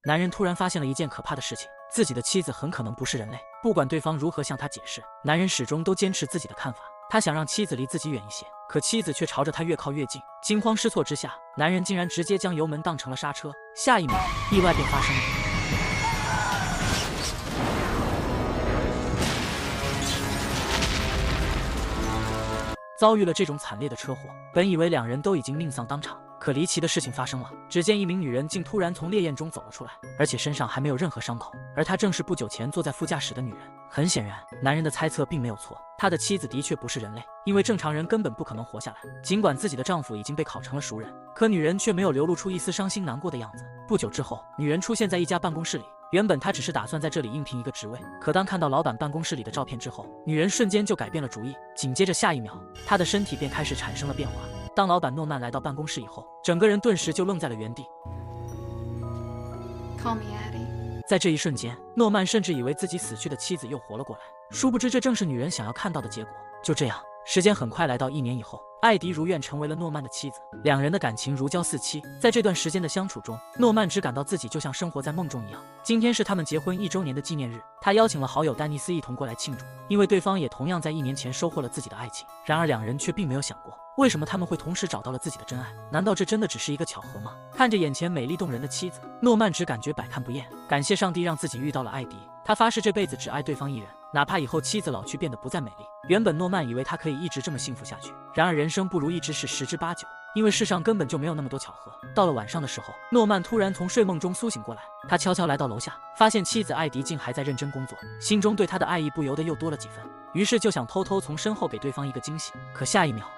男人突然发现了一件可怕的事情，自己的妻子很可能不是人类。不管对方如何向他解释，男人始终都坚持自己的看法。他想让妻子离自己远一些，可妻子却朝着他越靠越近。惊慌失措之下，男人竟然直接将油门当成了刹车。下一秒，意外便发生了。遭遇了这种惨烈的车祸，本以为两人都已经命丧当场，可离奇的事情发生了。只见一名女人竟突然从烈焰中走了出来，而且身上还没有任何伤口，而她正是不久前坐在副驾驶的女人。很显然，男人的猜测并没有错，他的妻子的确不是人类，因为正常人根本不可能活下来。尽管自己的丈夫已经被烤成了熟人，可女人却没有流露出一丝伤心难过的样子。不久之后，女人出现在一家办公室里。原本她只是打算在这里应聘一个职位，可当看到老板办公室里的照片之后，女人瞬间就改变了主意。紧接着下一秒，她的身体便开始产生了变化。当老板诺曼来到办公室以后，整个人顿时就愣在了原地。Call me Addie。在这一瞬间，诺曼甚至以为自己死去的妻子又活了过来，殊不知这正是女人想要看到的结果。就这样，时间很快来到1年以后，艾迪如愿成为了诺曼的妻子，两人的感情如胶似漆。在这段时间的相处中，诺曼只感到自己就像生活在梦中一样。今天是他们结婚1周年的纪念日，他邀请了好友丹尼斯一同过来庆祝，因为对方也同样在1年前收获了自己的爱情。然而两人却并没有想过，为什么他们会同时找到了自己的真爱？难道这真的只是一个巧合吗？看着眼前美丽动人的妻子，诺曼只感觉百看不厌，感谢上帝让自己遇到了艾迪。他发誓这辈子只爱对方一人，哪怕以后妻子老去变得不再美丽。原本诺曼以为他可以一直这么幸福下去，然而人生不如意之事十之八九，因为世上根本就没有那么多巧合。到了晚上的时候，诺曼突然从睡梦中苏醒过来，他悄悄来到楼下，发现妻子艾迪竟还在认真工作，心中对他的爱意不由得又多了几分，于是就想偷偷从身后给对方一个惊喜。可下一秒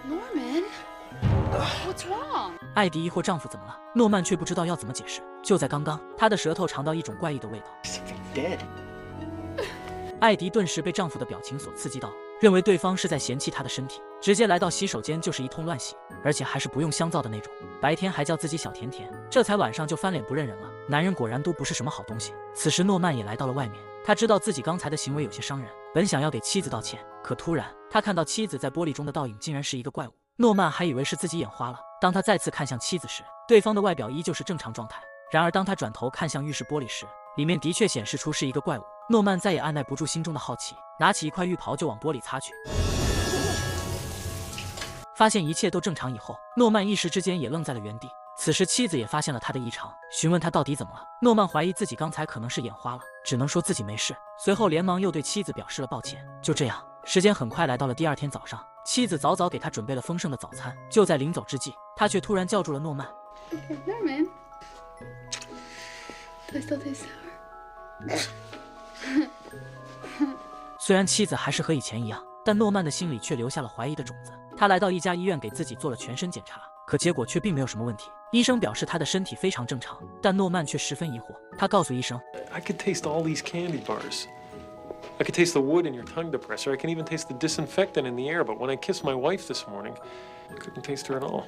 Norman, what's wrong? 艾迪疑惑丈夫怎么了，诺曼却不知道要怎么解释。就在刚刚，他的舌头尝到一种怪异的味道。艾迪顿时被丈夫的表情所刺激到了，认为对方是在嫌弃他的身体，直接来到洗手间就是一通乱洗，而且还是不用香皂的那种。白天还叫自己小甜甜，这才晚上就翻脸不认人了。男人果然都不是什么好东西。此时诺曼也来到了外面，他知道自己刚才的行为有些伤人，本想要给妻子道歉，可突然他看到妻子在玻璃中的倒影竟然是一个怪物。诺曼还以为是自己眼花了，当他再次看向妻子时，对方的外表依旧是正常状态。然而当他转头看向浴室玻璃时，里面的确显示出是一个怪物。诺曼再也按耐不住心中的好奇，拿起一块浴袍就往玻璃擦去。发现一切都正常以后，诺曼一时之间也愣在了原地。此时妻子也发现了他的异常，询问他到底怎么了。诺曼怀疑自己刚才可能是眼花了，只能说自己没事，随后连忙又对妻子表示了抱歉。就这样，时间很快来到了第二天早上，妻子早早给他准备了丰盛的早餐。就在临走之际，他却突然叫住了诺曼。Norman, do I still taste sour? 虽然妻子还是和以前一样，但诺曼的心里却留下了怀疑的种子。他来到一家医院给自己做了全身检查，可结果却并没有什么问题。医生表示他的身体非常正常，但诺曼却十分疑惑。他告诉医生 I could taste all these candy bars. I could taste the wood in your tongue depressor. I can even taste the disinfectant in the air. But when I kissed my wife this morning, I couldn't taste her at all.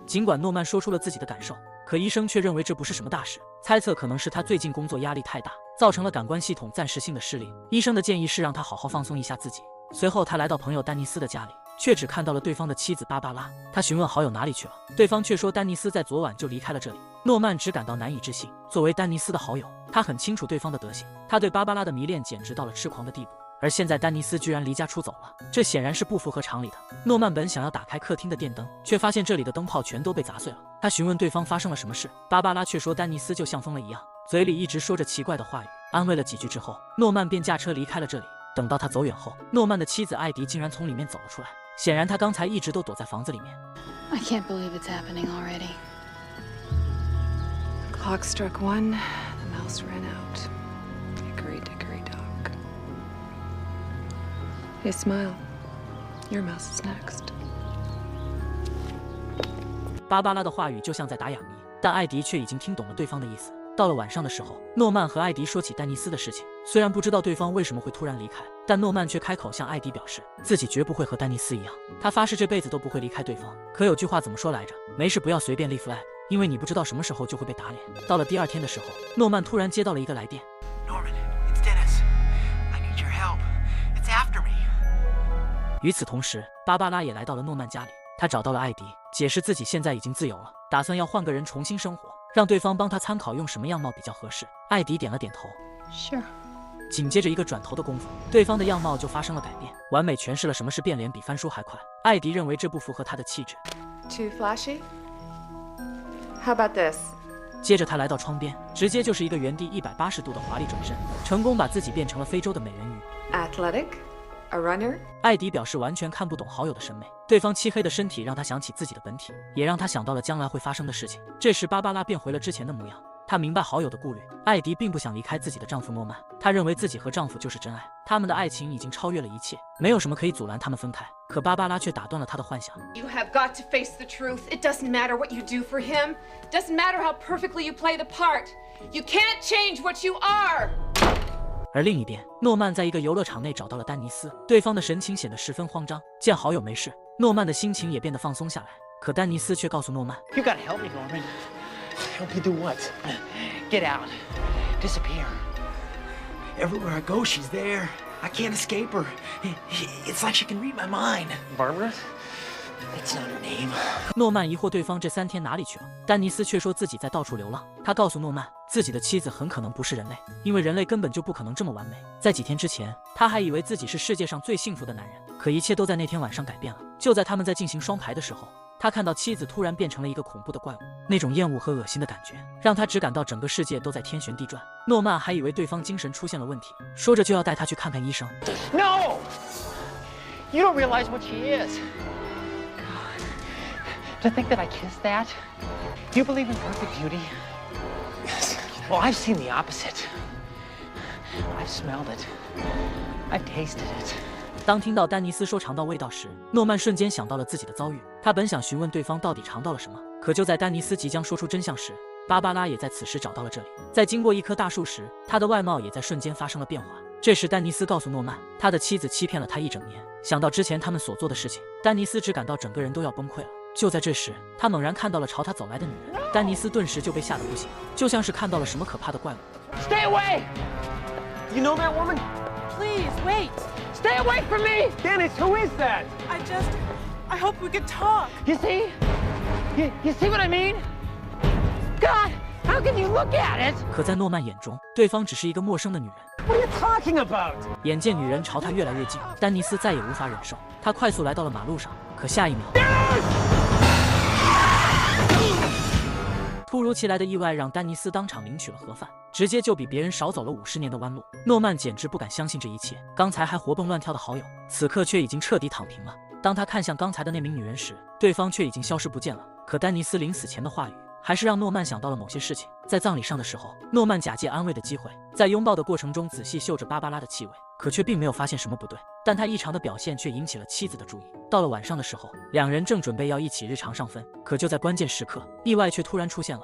尽管诺曼说出了自己的感受，可医生却认为这不是什么大事，猜测可能是他最近工作压力太大，造成了感官系统暂时性的失灵。医生的建议是让他好好放松一下自己。随后他来到朋友丹尼斯的家里，却只看到了对方的妻子芭芭拉。他询问好友哪里去了，对方却说丹尼斯在昨晚就离开了这里。诺曼只感到难以置信，作为丹尼斯的好友，他很清楚对方的德行，他对芭芭拉的迷恋简直到了痴狂的地步。而现在丹尼斯居然离家出走了，这显然是不符合常理的。诺曼本想要打开客厅的电灯，却发现这里的灯泡全都被砸碎了。他询问对方发生了什么事，芭芭拉却说丹尼斯就像疯了一样，嘴里一直说着奇怪的话语。安慰了几句之后，诺曼便驾车离开了这里。等到他走远后，诺曼的妻子艾迪竟然从里面走了出来，显然他刚才一直都躲在房子里面。I can't believe it's happening already. The clock struck 1, the mouse ran out. Hickory dickory dock. Hey, smile. Your mouse is next. 芭芭拉的话语就像在打哑谜，但艾迪却已经听懂了对方的意思。到了晚上的时候，诺曼和艾迪说起丹尼斯的事情。虽然不知道对方为什么会突然离开，但诺曼却开口向艾迪表示自己绝不会和丹尼斯一样，他发誓这辈子都不会离开对方。可有句话怎么说来着？没事不要随便立 flag， 因为你不知道什么时候就会被打脸。到了第二天的时候，诺曼突然接到了一个来电。Norman, it's Dennis. I need your help. It's after me. 与此同时，芭芭拉也来到了诺曼家里。他找到了艾迪，解释自己现在已经自由了，打算要换个人重新生活，让对方帮他参考用什么样貌比较合适。艾迪点了点头。Sure. 紧接着一个转头的功夫，对方的样貌就发生了改变，完美诠释了什么是变脸比翻书还快。艾迪认为这不符合他的气质。Too flashy? How about this? 接着他来到窗边，直接就是一个原地180度的华丽转身，成功把自己变成了非洲的美人鱼。Athletic? A runner? 艾迪表示完全看不懂好友的审美，对方漆黑的身体让他想起自己的本体，也让他想到了将来会发生的事情。这时芭芭拉变回了之前的模样。她明白好友的顾虑，艾迪并不想离开自己的丈夫诺曼，她认为自己和丈夫就是真爱，他们的爱情已经超越了一切，没有什么可以阻拦他们分开。可芭芭拉却打断了她的幻想。You have got to face the truth. It doesn't matter what you do for him. Doesn't matter how perfectly you play the part. You can't change what you are. 而另一边，诺曼在一个游乐场内找到了丹尼斯，对方的神情显得十分慌张。见好友没事，诺曼的心情也变得放松下来。可丹尼斯却告诉诺曼 You gotta help me, Norman. Help you do what? Get out. Disappear. Everywhere I go, she's there. I can't escape her. It's like she can read my mind. Barbara? That's not her name. 诺曼疑惑对方这3天哪里去了，丹尼斯却说自己在到处流浪。他告诉诺曼，自己的妻子很可能不是人类，因为人类根本就不可能这么完美。在几天之前，他还以为自己是世界上最幸福的男人，可一切都在那天晚上改变了。就在他们在进行双排的时候，他看到妻子突然变成了一个恐怖的怪物，那种厌恶和恶心的感觉让他只感到整个世界都在天旋地转。诺曼还以为对方精神出现了问题，说着就要带他去看看医生。No! You don't realize what she is. To think that I kissed that? You believe in perfect beauty? Yes. Well, I've seen the opposite. I've smelled it. I've tasted it. 当听到丹尼斯说尝到味道时，诺曼瞬间想到了自己的遭遇。他本想询问对方到底尝到了什么，可就在丹尼斯即将说出真相时，芭芭拉也在此时找到了这里。在经过一棵大树时，她的外貌也在瞬间发生了变化。这时丹尼斯告诉诺曼，他的妻子欺骗了他1整年。想到之前他们所做的事情，丹尼斯只感到整个人都要崩溃了。就在这时，他猛然看到了朝他走来的女人，丹尼斯顿时就被吓得不行，就像是看到了什么可怕的怪物。 Stay away! You know that woman? Please, wait. Stay away from me! Dennis, who is that? I hope we can talk. You see? You see what I mean? God, how can you look at it? 可在诺曼眼中，对方只是一个陌生的女人。 What are you talking about? 眼见女人朝他越来越近，丹尼斯再也无法忍受，他快速来到了马路上。可下一秒，突如其来的意外让丹尼斯当场领取了盒饭，直接就比别人少走了50年的弯路。诺曼简直不敢相信这一切，刚才还活蹦乱跳的好友，此刻却已经彻底躺平了。当他看向刚才的那名女人时，对方却已经消失不见了。可丹尼斯临死前的话语，还是让诺曼想到了某些事情。在葬礼上的时候，诺曼假借安慰的机会，在拥抱的过程中仔细嗅着芭芭拉的气味，可却并没有发现什么不对。但他异常的表现却引起了妻子的注意。到了晚上的时候，两人正准备要一起日常上分，可就在关键时刻，意外却突然出现了。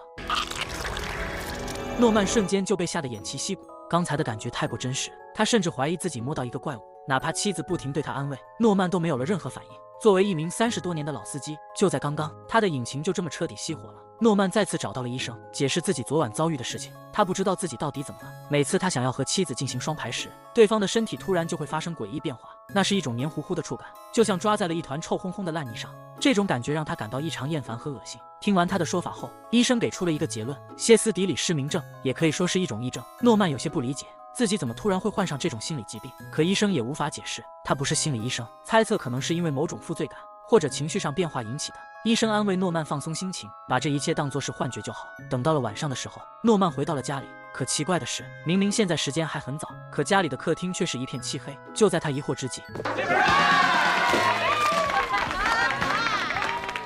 诺曼瞬间就被吓得偃旗息鼓，刚才的感觉太过真实，他甚至怀疑自己摸到一个怪物。哪怕妻子不停对他安慰，诺曼都没有了任何反应。作为一名30多年的老司机，就在刚刚，他的引擎就这么彻底熄火了。诺曼再次找到了医生，解释自己昨晚遭遇的事情。他不知道自己到底怎么了。每次他想要和妻子进行双排时，对方的身体突然就会发生诡异变化，那是一种黏糊糊的触感，就像抓在了一团臭烘烘的烂泥上。这种感觉让他感到异常厌烦和恶心。听完他的说法后，医生给出了一个结论：歇斯底里失明症，也可以说是一种癔症。诺曼有些不理解，自己怎么突然会患上这种心理疾病？可医生也无法解释，他不是心理医生，猜测可能是因为某种负罪感或者情绪上变化引起的。医生安慰诺曼放松心情，把这一切当作是幻觉就好。等到了晚上的时候，诺曼回到了家里，可奇怪的是，明明现在时间还很早，可家里的客厅却是一片漆黑。就在他疑惑之际，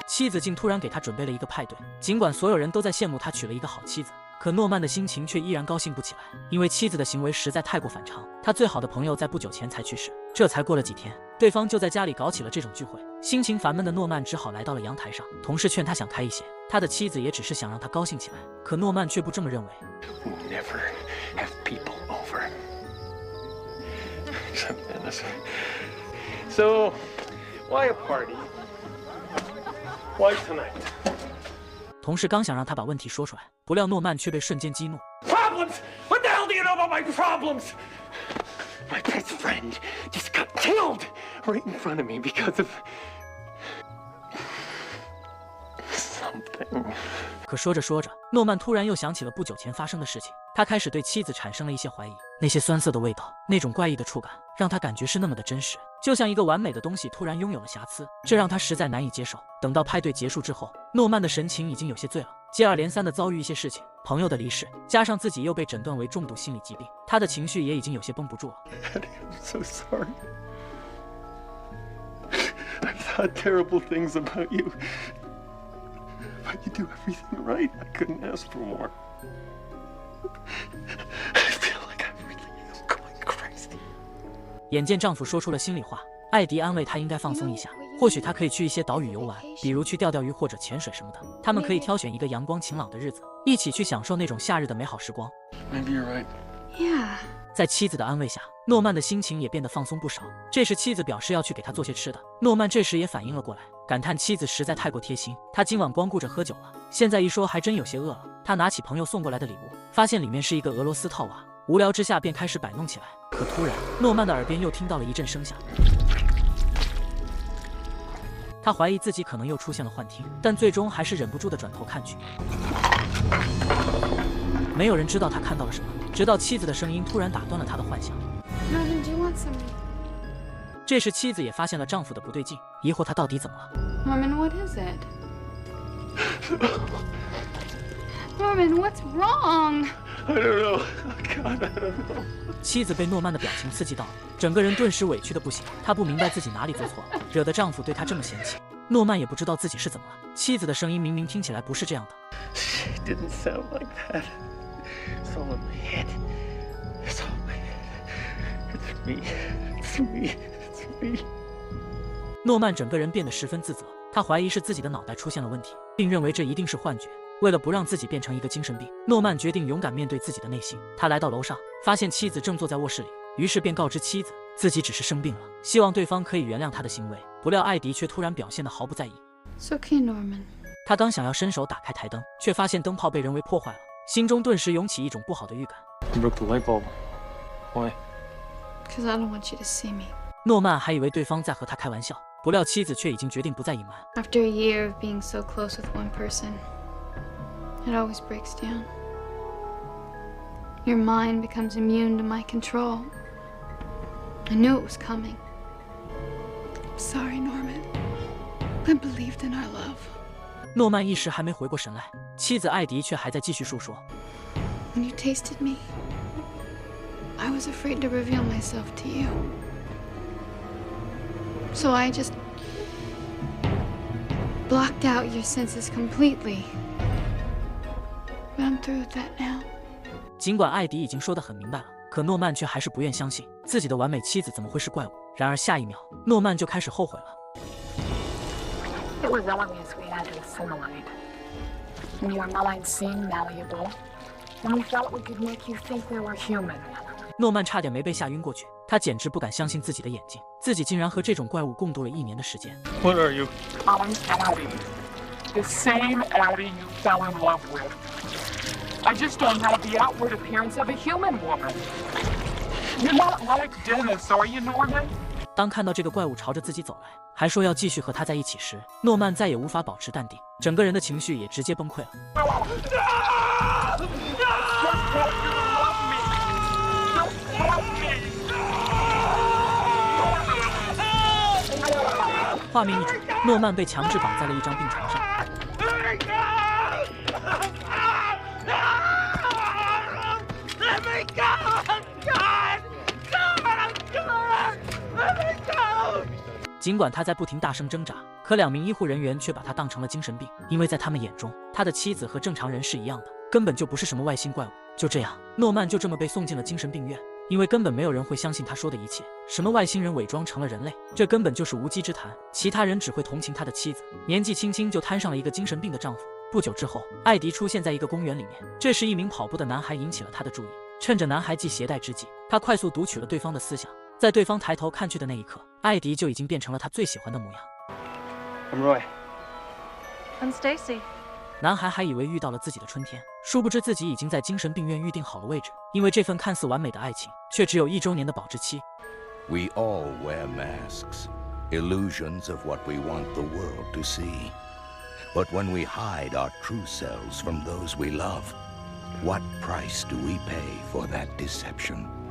妻子竟突然给他准备了一个派对。尽管所有人都在羡慕他娶了一个好妻子，可诺曼的心情却依然高兴不起来，因为妻子的行为实在太过反常。他最好的朋友在不久前才去世，这才过了几天，对方就在家里搞起了这种聚会。心情烦闷的诺曼只好来到了阳台上，同事劝他想开一些，他的妻子也只是想让他高兴起来，可诺曼却不这么认为。Never have people over. So, why a party? Why tonight? 同事刚想让他把问题说出来，不料诺曼却被瞬间激怒。Problems? What the hell do you know about my problems? My best friend just got killed right in front of me because of something. 可说着说着，诺曼突然又想起了不久前发生的事情，他开始对妻子产生了一些怀疑。那些酸涩的味道，那种怪异的触感，让他感觉是那么的真实，就像一个完美的东西突然拥有了瑕疵，这让他实在难以接受。等到派对结束之后，诺曼的神情已经有些醉了，接二连三的遭遇一些事情，朋友的离世，加上自己又被诊断为重度心理疾病，他的情绪也已经有些绷不住了。Daddy, I'm so sorry. I've thought terrible things about you. But you do everything right. I couldn't ask for more. I feel like I really am going crazy. 眼见丈夫说出了心里话，艾迪安慰他应该放松一下，或许他可以去一些岛屿游玩，比如去钓钓鱼或者潜水什么的。他们可以挑选一个阳光晴朗的日子，一起去享受那种夏日的美好时光。 Maybe you're right. Yeah. 在妻子的安慰下，诺曼的心情也变得放松不少。这时妻子表示要去给他做些吃的，诺曼这时也反应了过来，感叹妻子实在太过贴心，他今晚光顾着喝酒了，现在一说还真有些饿了。他拿起朋友送过来的礼物，发现里面是一个俄罗斯套娃，无聊之下便开始摆弄起来。可突然，诺曼的耳边又听到了一阵声响，他怀疑自己可能又出现了幻听，但最终还是忍不住的转头看去。没有人知道他看到了什么，直到妻子的声音突然打断了他的幻想。Norman, do you want some? 这时妻子也发现了丈夫的不对劲，疑惑他到底怎么了。 Norman, what is it? Norman, what's wrong? I don't know. God, I don't know. 妻子被诺曼的表情刺激到了，整个人顿时委屈的不行。她不明白自己哪里做错了，惹得丈夫对她这么嫌弃。诺曼也不知道自己是怎么了，妻子的声音明明听起来不是这样的。It didn't sound like that. It's all in my head. It's all in my head. It's me. It's me. It's me. 诺曼整个人变得十分自责，他怀疑是自己的脑袋出现了问题，并认为这一定是幻觉。为了不让自己变成一个精神病，诺曼决定勇敢面对自己的内心。他来到楼上，发现妻子正坐在卧室里，于是便告知妻子自己只是生病了，希望对方可以原谅他的行为。不料艾迪却突然表现得毫不在意。 It's okay, Norman. 他刚想要伸手打开台灯，却发现灯泡被人为破坏了，心中顿时涌起一种不好的预感。 You broke the light bulb. Why? Because I don't want you to see me. 诺曼还以为对方在和他开玩笑，不料妻子却已经决定不再隐瞒。 After a year of being so close with one person, it always breaks down. Your mind becomes immune to my control. I knew it was coming. I'm sorry, Norman. I believed in our love. 诺曼一时还没回过神来，妻子艾迪却还在继续述说。 When you tasted me, I was afraid to reveal myself to you. So I just blocked out your senses completely. But I'm through with that now. 尽管艾迪已经说得很明白了，可诺曼却还是不愿相信自己的完美妻子怎么会是怪物。然而下一秒，诺曼就开始后悔了。 It was obvious we had to assimilate. Your mind seemed malleable, and we felt we could make you think we were human. 诺曼差点没被吓晕过去，他简直不敢相信自己的眼睛，自己竟然和这种怪物共度了1年的时间。 What are you? I'm Addie. The same Addie you fell in love with. I just don't have the outward appearance of a human woman. You're not like Dennis, are you, Norman? 当看到这个怪物朝着自己走来，还说要继续和他在一起时，诺曼再也无法保持淡定，整个人的情绪也直接崩溃了。 画面一转，诺曼被强制绑在了一张病床上。尽管他在不停大声挣扎，可2名医护人员却把他当成了精神病，因为在他们眼中，他的妻子和正常人是一样的，根本就不是什么外星怪物。就这样，诺曼就这么被送进了精神病院。 因为根本没有人会相信他说的一切，什么外星人伪装成了人类，这根本就是无稽之谈。其他人只会同情他的妻子，年纪轻轻就摊上了一个精神病的丈夫。不久之后，艾迪出现在一个公园里面，这时一名跑步的男孩引起了他的注意。趁着男孩系鞋带之际，他快速读取了对方的思想。在对方抬头看去的那一刻，艾迪就已经变成了他最喜欢的模样。 I'm Roy. I'm Stacy. 男孩还以为遇到了自己的春天，殊不知自己已经在精神病院预定好了位置。因为这份看似完美的爱情，却只有1周年的保质期。 We all wear masks, illusions of what we want the world to see. But when we hide our true selves from those we love, what price do we pay for that deception?